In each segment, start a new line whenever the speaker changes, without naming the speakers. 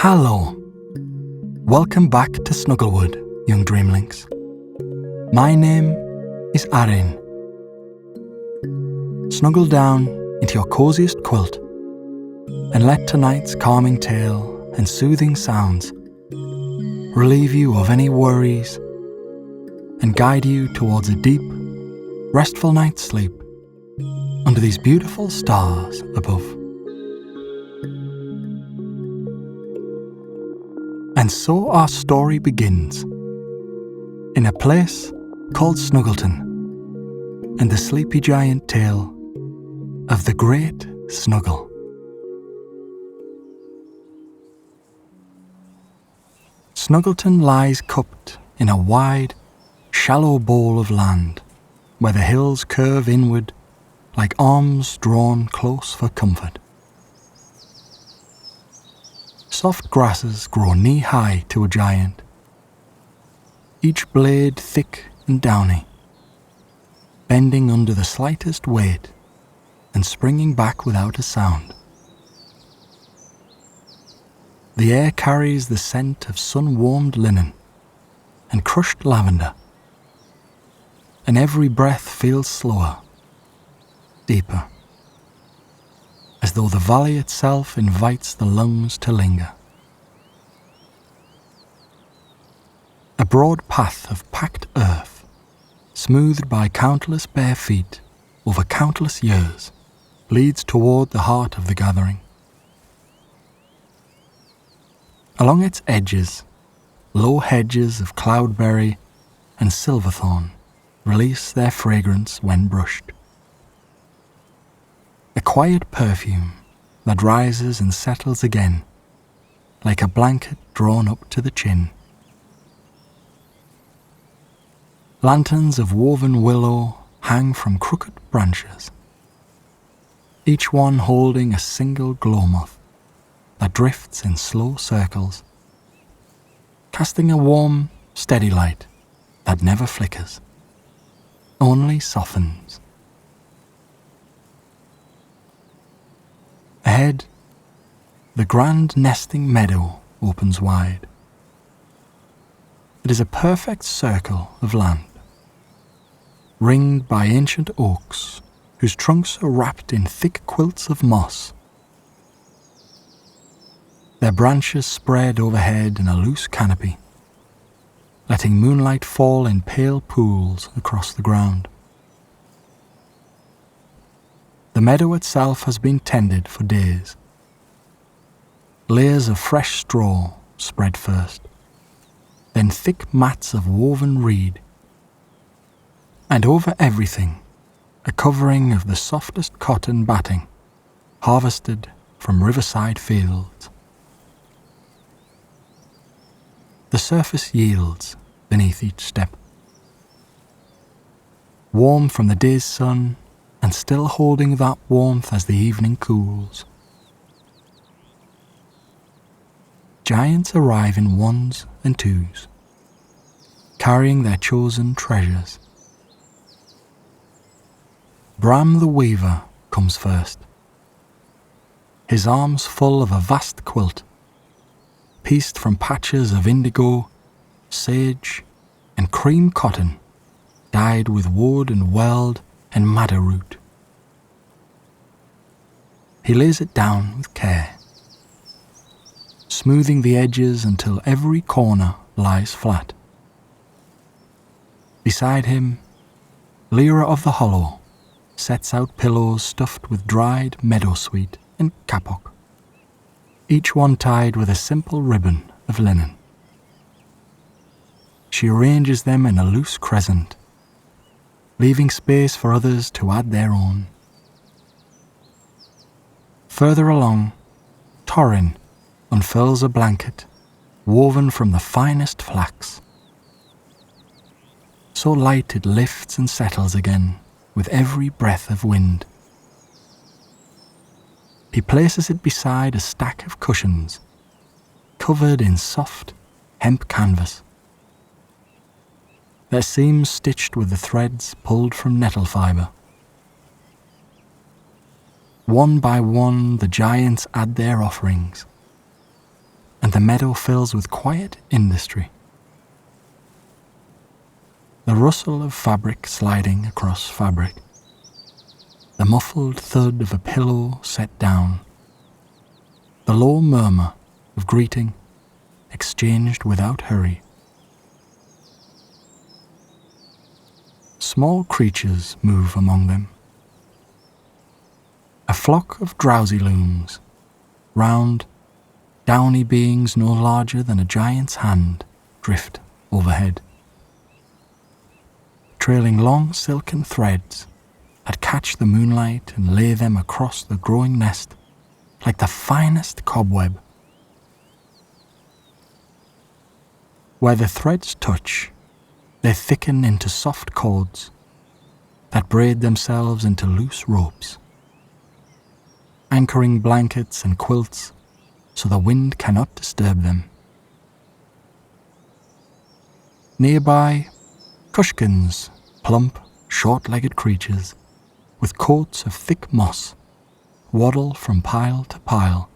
Hello. Welcome back to Snugglewood, young Dreamlynx. My name is Arin. Snuggle down into your coziest quilt and let tonight's calming tale and soothing sounds relieve you of any worries and guide you towards a deep, restful night's sleep under these beautiful stars above. And so our story begins in a place called Snuggleton and the sleepy giant tale of the Great Snuggle. Snuggleton lies cupped in a wide, shallow bowl of land where the hills curve inward like arms drawn close for comfort. Soft grasses grow knee-high to a giant, each blade thick and downy, bending under the slightest weight and springing back without a sound. The air carries the scent of sun-warmed linen and crushed lavender, and every breath feels slower, deeper, as though the valley itself invites the lungs to linger. A broad path of packed earth, smoothed by countless bare feet over countless years, leads toward the heart of the gathering. Along its edges, low hedges of cloudberry and silverthorn release their fragrance when brushed. A quiet perfume that rises and settles again, like a blanket drawn up to the chin. Lanterns of woven willow hang from crooked branches, each one holding a single glow moth that drifts in slow circles, casting a warm, steady light that never flickers, only softens. Ahead, the grand nesting meadow opens wide. It is a perfect circle of land, ringed by ancient oaks whose trunks are wrapped in thick quilts of moss. Their branches spread overhead in a loose canopy, letting moonlight fall in pale pools across the ground. The meadow itself has been tended for days. Layers of fresh straw spread first, then thick mats of woven reed, and over everything a covering of the softest cotton batting, harvested from riverside fields. The surface yields beneath each step, warm from the day's sun and still holding that warmth as the evening cools. Giants arrive in ones and twos, carrying their chosen treasures. Bram the Weaver comes first, his arms full of a vast quilt, pieced from patches of indigo, sage, and cream cotton, dyed with woad and weld and madder root. He lays it down with care, smoothing the edges until every corner lies flat. Beside him, Lyra of the Hollow sets out pillows stuffed with dried meadowsweet and kapok, each one tied with a simple ribbon of linen. She arranges them in a loose crescent, leaving space for others to add their own. Further along, Torin unfurls a blanket woven from the finest flax, so light it lifts and settles again with every breath of wind. He places it beside a stack of cushions, covered in soft hemp canvas, their seams stitched with the threads pulled from nettle fibre. One by one the giants add their offerings, and the meadow fills with quiet industry. The rustle of fabric sliding across fabric, the muffled thud of a pillow set down, the low murmur of greeting exchanged without hurry. Small creatures move among them. A flock of drowsy loons, round, downy beings no larger than a giant's hand, drift overhead, trailing long silken threads that catch the moonlight and lay them across the growing nest like the finest cobweb. Where the threads touch, they thicken into soft cords that braid themselves into loose ropes, anchoring blankets and quilts so the wind cannot disturb them. Nearby, Cushkins, plump, short-legged creatures with coats of thick moss, waddle from pile to pile,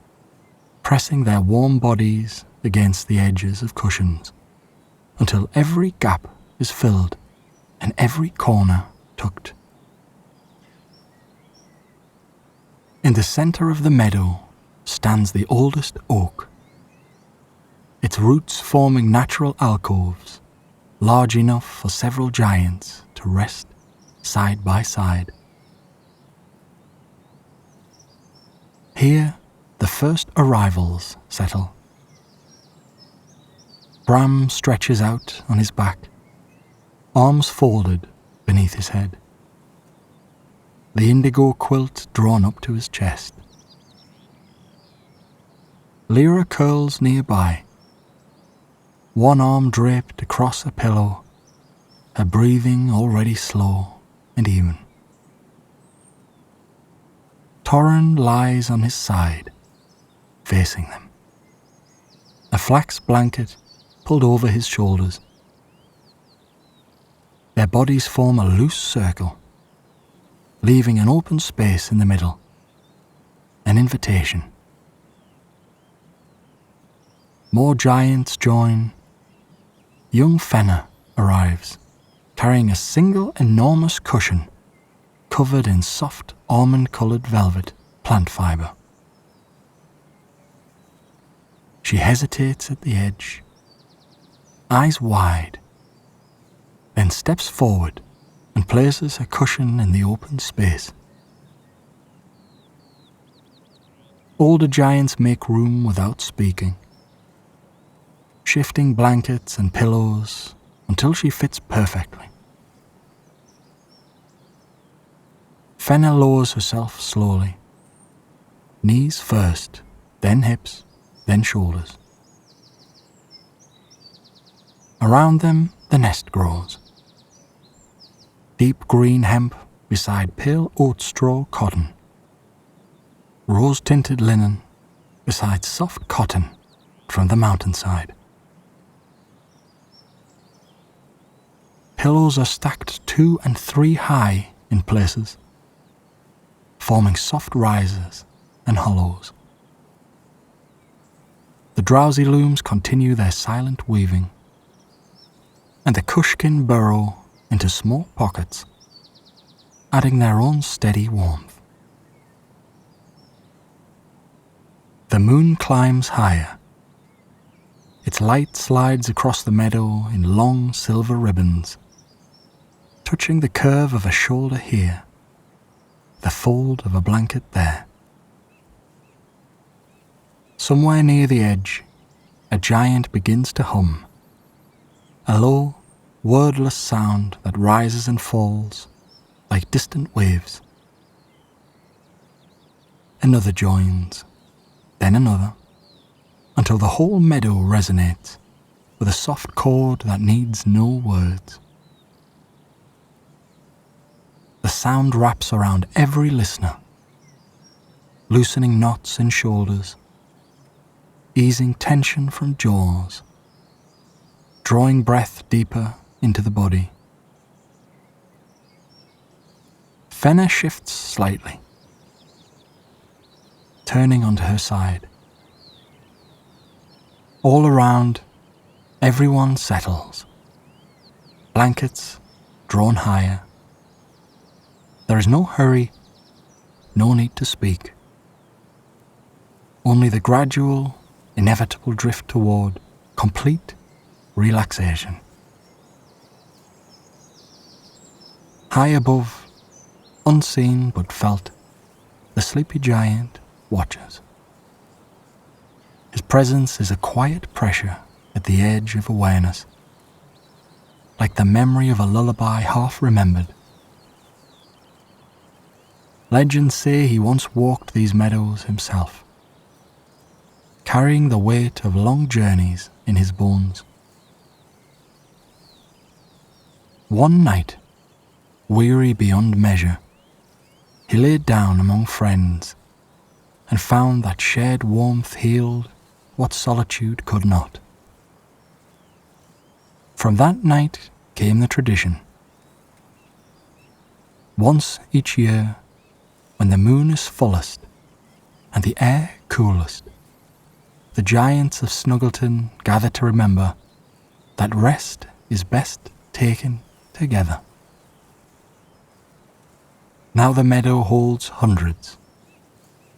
pressing their warm bodies against the edges of cushions, until every gap is filled and every corner tucked. In the center of the meadow stands the oldest oak, its roots forming natural alcoves, large enough for several giants to rest side by side. Here, the first arrivals settle. Bram stretches out on his back, arms folded beneath his head, the indigo quilt drawn up to his chest. Lyra curls nearby, one arm draped across a pillow, her breathing already slow and even. Torren lies on his side, facing them, a flax blanket pulled over his shoulders. Their bodies form a loose circle, leaving an open space in the middle, an invitation. More giants join. Young Fenna arrives, carrying a single enormous cushion covered in soft almond-coloured velvet plant fibre. She hesitates at the edge, eyes wide, then steps forward and places her cushion in the open space. Older giants make room without speaking, shifting blankets and pillows until she fits perfectly. Fenna lowers herself slowly, knees first, then hips, then shoulders. Around them, the nest grows. Deep green hemp beside pale oat straw cotton. Rose-tinted linen beside soft cotton from the mountainside. Pillows are stacked 2 and 3 high in places, forming soft rises and hollows. The drowsy looms continue their silent weaving, and the Cushkin burrow into small pockets, adding their own steady warmth. The moon climbs higher. Its light slides across the meadow in long silver ribbons, touching the curve of a shoulder here, the fold of a blanket there. Somewhere near the edge, a giant begins to hum, a low, wordless sound that rises and falls like distant waves. Another joins, then another, until the whole meadow resonates with a soft chord that needs no words. The sound wraps around every listener, loosening knots in shoulders, easing tension from jaws, drawing breath deeper into the body. Fenna shifts slightly, turning onto her side. All around, everyone settles. Blankets drawn higher. There is no hurry, no need to speak. Only the gradual, inevitable drift toward complete relaxation. High above, unseen but felt, the sleepy giant watches. His presence is a quiet pressure at the edge of awareness, like the memory of a lullaby half remembered. Legends say he once walked these meadows himself, carrying the weight of long journeys in his bones. One night, weary beyond measure, he laid down among friends and found that shared warmth healed what solitude could not. From that night came the tradition. Once each year, when the moon is fullest and the air coolest, the giants of Snuggleton gather to remember that rest is best taken together. Now the meadow holds hundreds.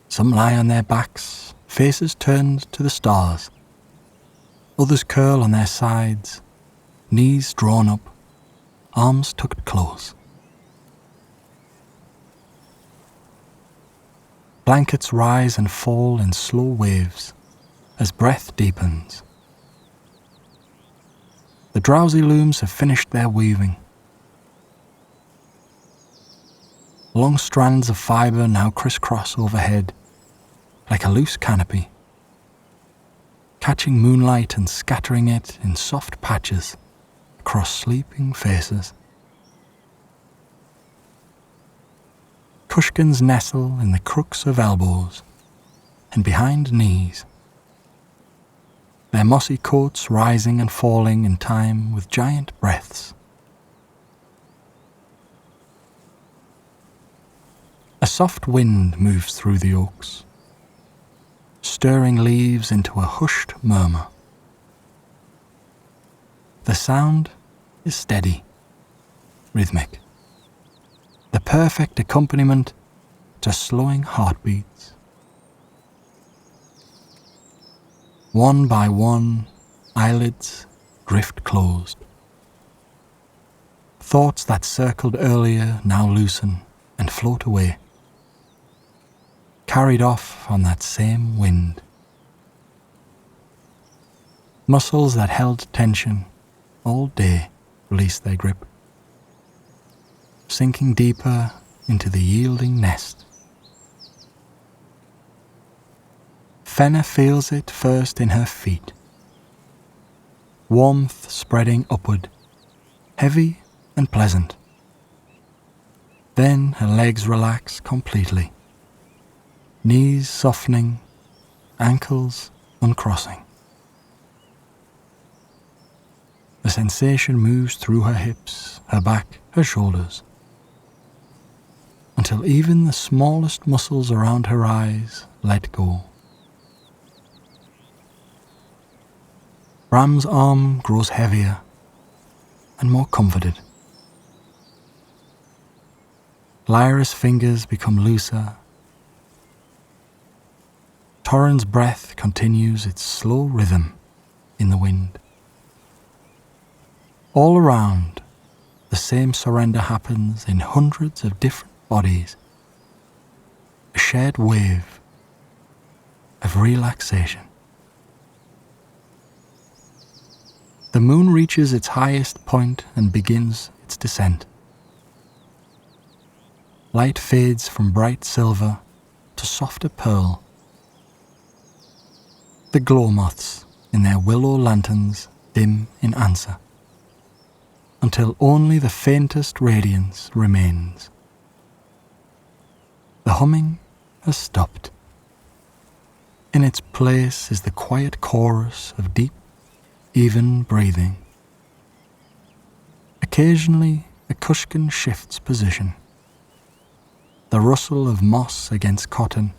Some lie on their backs, faces turned to the stars. Others curl on their sides, knees drawn up, arms tucked close. Blankets rise and fall in slow waves as breath deepens. The drowsy looms have finished their weaving. Long strands of fibre now crisscross overhead, like a loose canopy, catching moonlight and scattering it in soft patches across sleeping faces. Cushkins nestle in the crooks of elbows and behind knees, their mossy coats rising and falling in time with giant breaths. A soft wind moves through the oaks, stirring leaves into a hushed murmur. The sound is steady, rhythmic, the perfect accompaniment to slowing heartbeats. One by one, eyelids drift closed. Thoughts that circled earlier now loosen and float away, carried off on that same wind. Muscles that held tension all day release their grip, sinking deeper into the yielding nest. Fenna feels it first in her feet, warmth spreading upward, heavy and pleasant. Then her legs relax completely, knees softening, ankles uncrossing. The sensation moves through her hips, her back, her shoulders, until even the smallest muscles around her eyes let go. Bram's arm grows heavier and more comforted. Lyra's fingers become looser. Torrin's breath continues its slow rhythm in the wind. All around, the same surrender happens in hundreds of different bodies. A shared wave of relaxation. The moon reaches its highest point and begins its descent. Light fades from bright silver to softer pearl. The glow moths in their willow lanterns dim in answer, until only the faintest radiance remains. The humming has stopped. In its place is the quiet chorus of deep, even breathing. Occasionally, a Cushkin shifts position. The rustle of moss against cotton,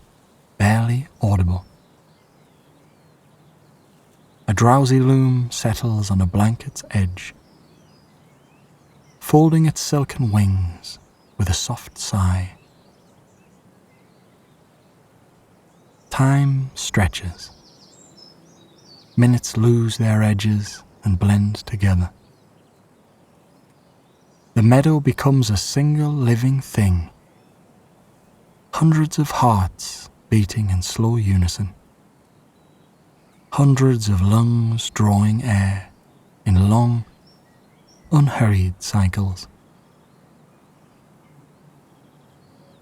barely audible. A drowsy loom settles on a blanket's edge, folding its silken wings with a soft sigh. Time stretches. Minutes lose their edges and blend together. The meadow becomes a single living thing, hundreds of hearts beating in slow unison, hundreds of lungs drawing air in long, unhurried cycles.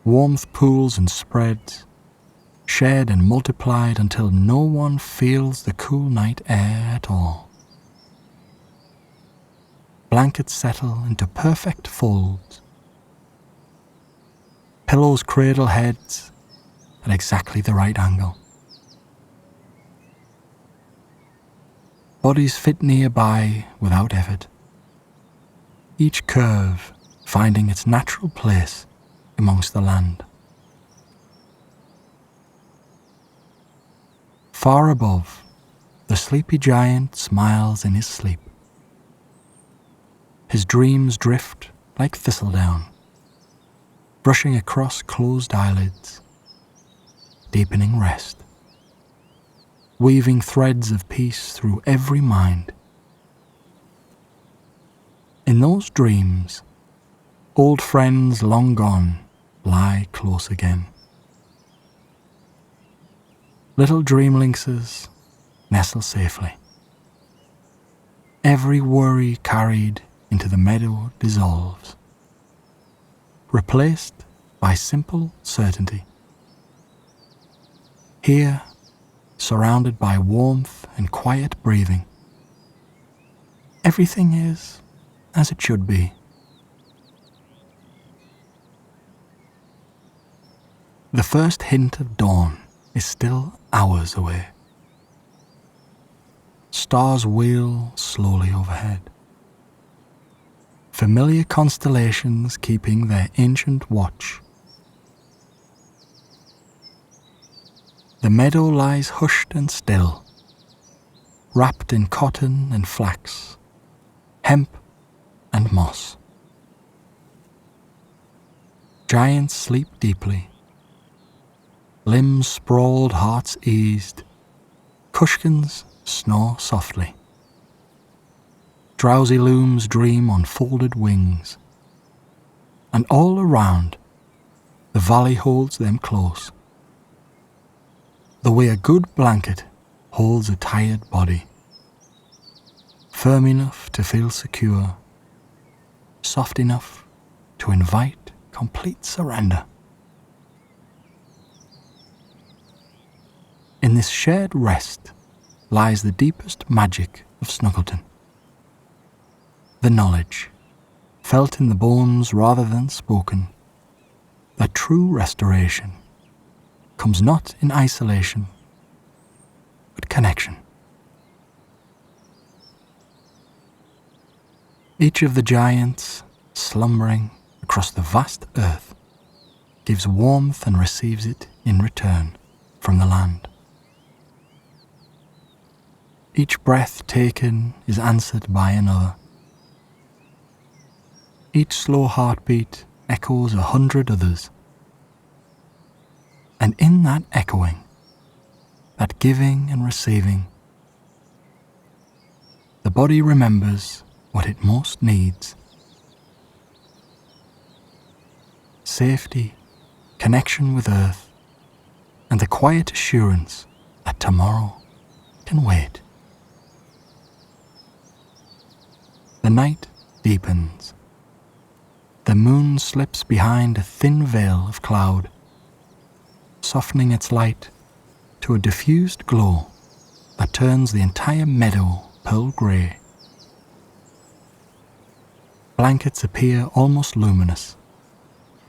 Warmth pools and spreads, shared and multiplied until no one feels the cool night air at all. Blankets settle into perfect folds. Pillows cradle heads at exactly the right angle. Bodies fit nearby without effort, each curve finding its natural place amongst the land. Far above, the sleepy giant smiles in his sleep. His dreams drift like thistledown, brushing across closed eyelids, deepening rest, weaving threads of peace through every mind. In those dreams, old friends long gone lie close again. Little dreamlynxes nestle safely. Every worry carried into the meadow dissolves, replaced by simple certainty. Here, surrounded by warmth and quiet breathing, everything is as it should be. The first hint of dawn is still hours away. Stars wheel slowly overhead, familiar constellations keeping their ancient watch. The meadow lies hushed and still, wrapped in cotton and flax, hemp and moss. Giants sleep deeply, limbs sprawled, hearts eased, cushkins snore softly. Drowsy looms dream on folded wings, and all around the valley holds them close, the way a good blanket holds a tired body, firm enough to feel secure, soft enough to invite complete surrender. In this shared rest lies the deepest magic of Snuggleton. The knowledge, felt in the bones rather than spoken, that true restoration comes not in isolation, but connection. Each of the giants, slumbering across the vast earth, gives warmth and receives it in return from the land. Each breath taken is answered by another. Each slow heartbeat echoes 100 others. And in that echoing, that giving and receiving, the body remembers what it most needs. Safety, connection with earth, and the quiet assurance that tomorrow can wait. The night deepens. The moon slips behind a thin veil of cloud, softening its light to a diffused glow that turns the entire meadow pearl grey. Blankets appear almost luminous,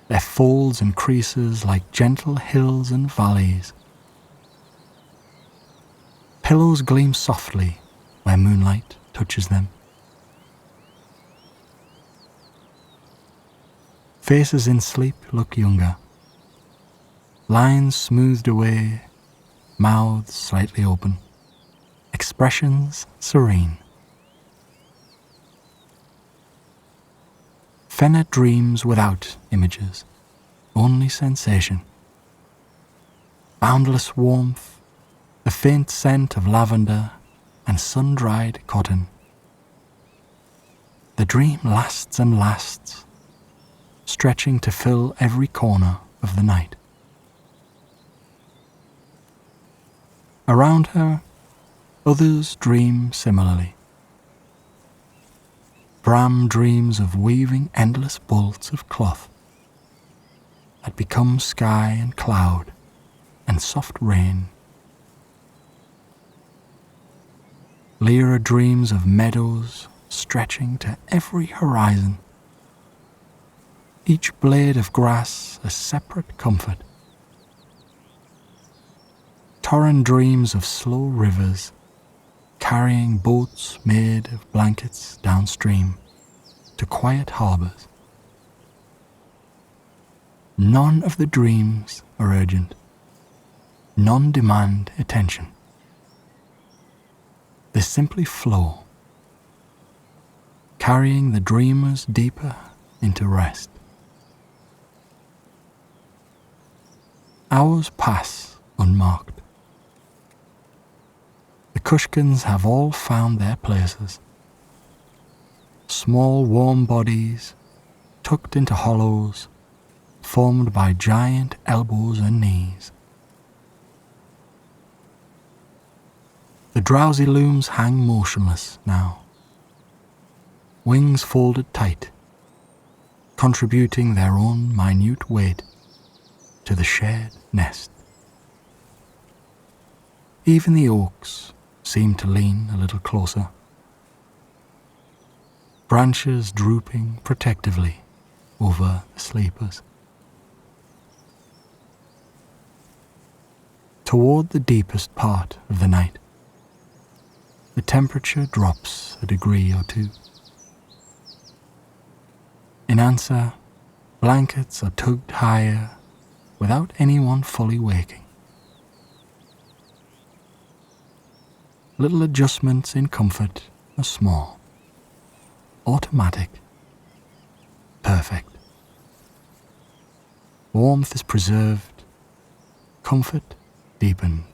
their folds and creases like gentle hills and valleys. Pillows gleam softly where moonlight touches them. Faces in sleep look younger, lines smoothed away, mouths slightly open, expressions serene. Fenna dreams without images, only sensation. Boundless warmth, the faint scent of lavender and sun-dried cotton. The dream lasts and lasts, stretching to fill every corner of the night. Around her, others dream similarly. Bram dreams of weaving endless bolts of cloth that become sky and cloud and soft rain. Lyra dreams of meadows stretching to every horizon, each blade of grass a separate comfort. Torrin dreams of slow rivers carrying boats made of blankets downstream to quiet harbours. None of the dreams are urgent. None demand attention. They simply flow, carrying the dreamers deeper into rest. Hours pass unmarked. The Kushkins have all found their places. Small warm bodies tucked into hollows formed by giant elbows and knees. The drowsy looms hang motionless now, wings folded tight, contributing their own minute weight to the shared nest. Even the oaks seem to lean a little closer, branches drooping protectively over the sleepers. Toward the deepest part of the night, the temperature drops a degree or two. In answer, blankets are tugged higher without anyone fully waking. Little adjustments in comfort are small, automatic, perfect. Warmth is preserved, comfort deepened.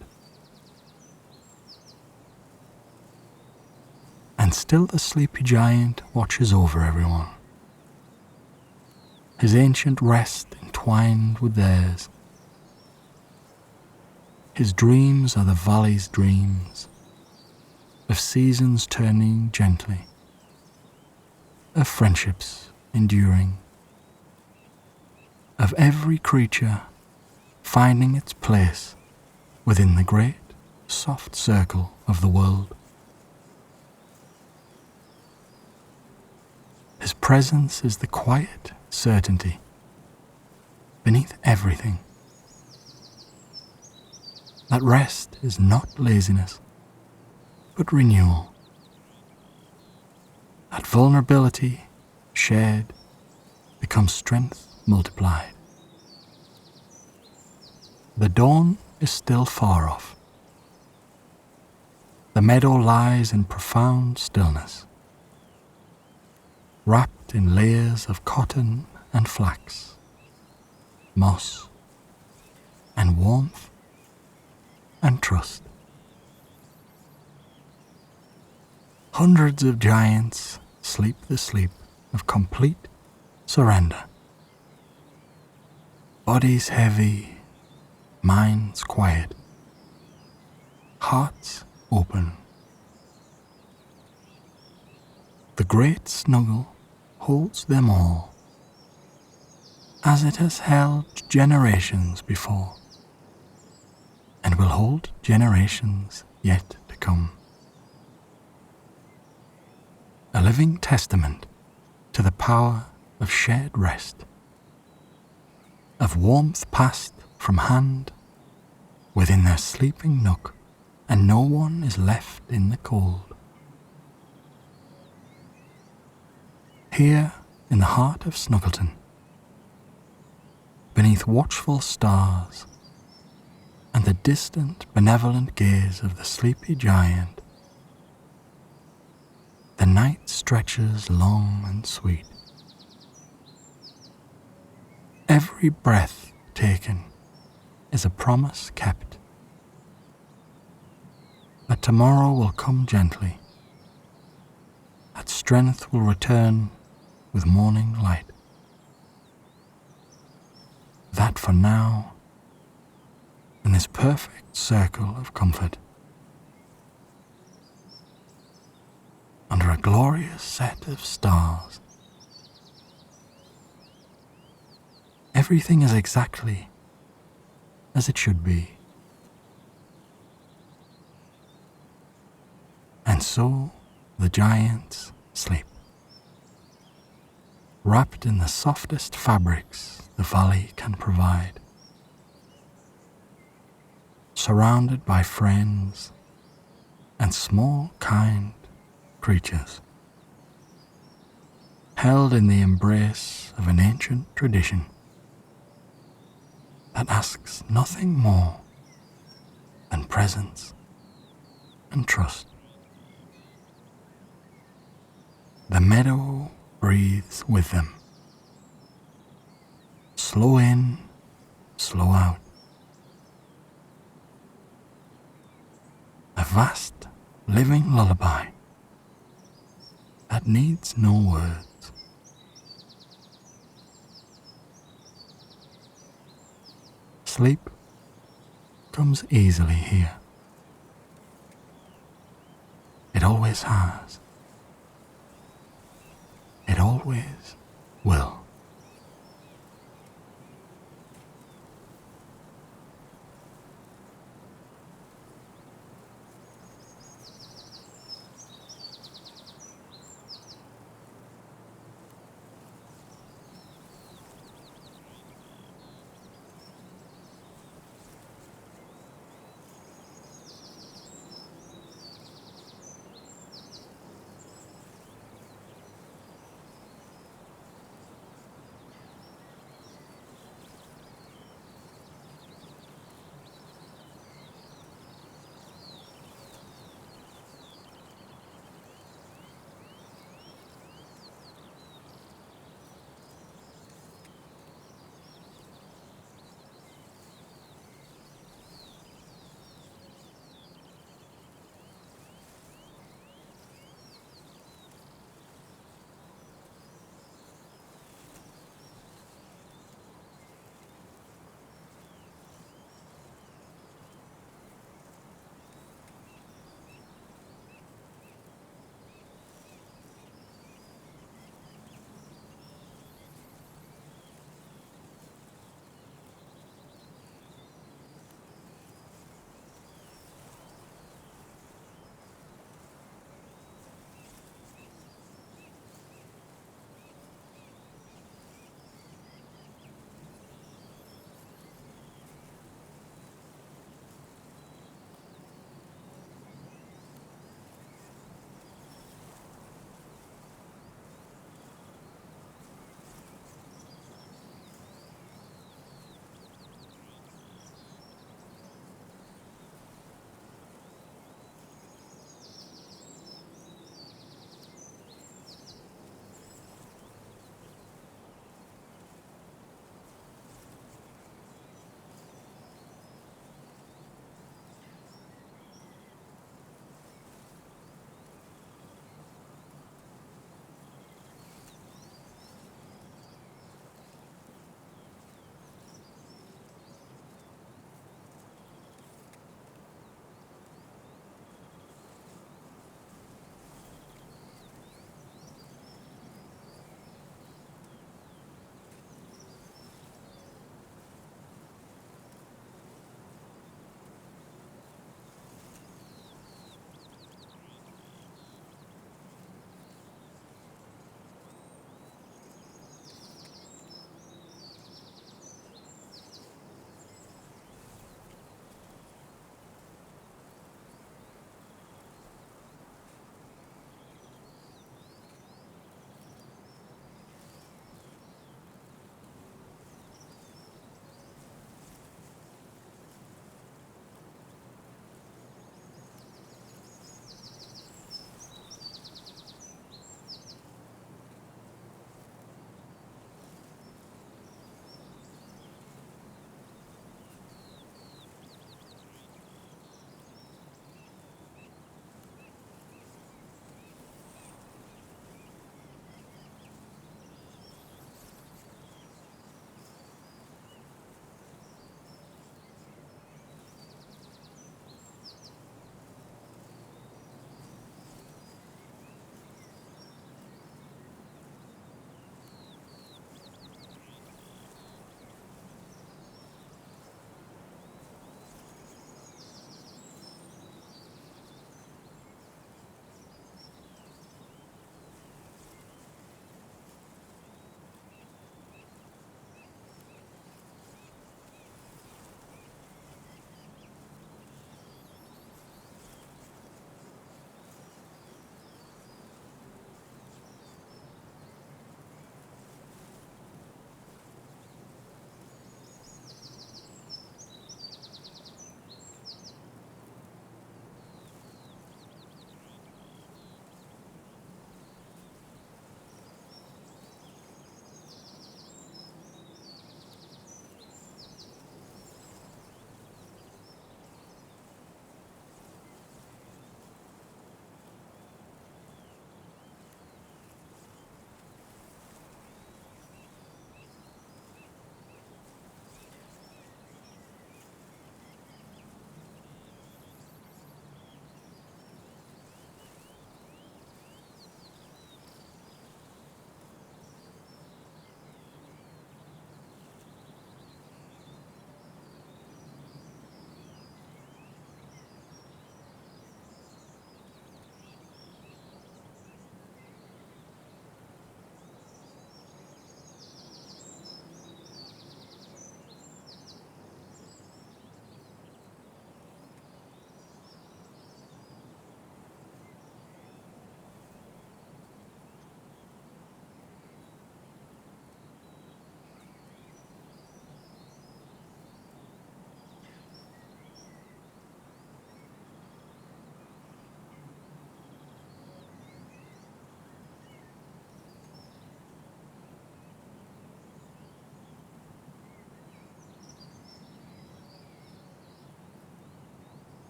And still the sleepy giant watches over everyone, his ancient rest entwined with theirs. His dreams are the valley's dreams, of seasons turning gently, of friendships enduring, of every creature finding its place within the great, soft circle of the world. His presence is the quiet certainty beneath everything. That rest is not laziness, but renewal. That vulnerability shared becomes strength multiplied. The dawn is still far off. The meadow lies in profound stillness, wrapped in layers of cotton and flax, moss and warmth and trust. Hundreds of giants sleep the sleep of complete surrender. Bodies heavy, minds quiet, hearts open. The Great Snuggle holds them all, as it has held generations before, and will hold generations yet to come. A living testament to the power of shared rest, of warmth passed from hand within their sleeping nook, and no one is left in the cold. Here in the heart of Snuggleton, beneath watchful stars and the distant benevolent gaze of the sleepy giant, the night stretches long and sweet. Every breath taken is a promise kept, that tomorrow will come gently, that strength will return with morning light, that for now, in this perfect circle of comfort, under a glorious set of stars, everything is exactly as it should be. And so the giants sleep, wrapped in the softest fabrics the valley can provide, surrounded by friends and small, kind creatures, held in the embrace of an ancient tradition that asks nothing more than presence and trust. The meadow breathes with them, slow in, slow out. A vast, living lullaby that needs no words. Sleep comes easily here. It always has. It always will.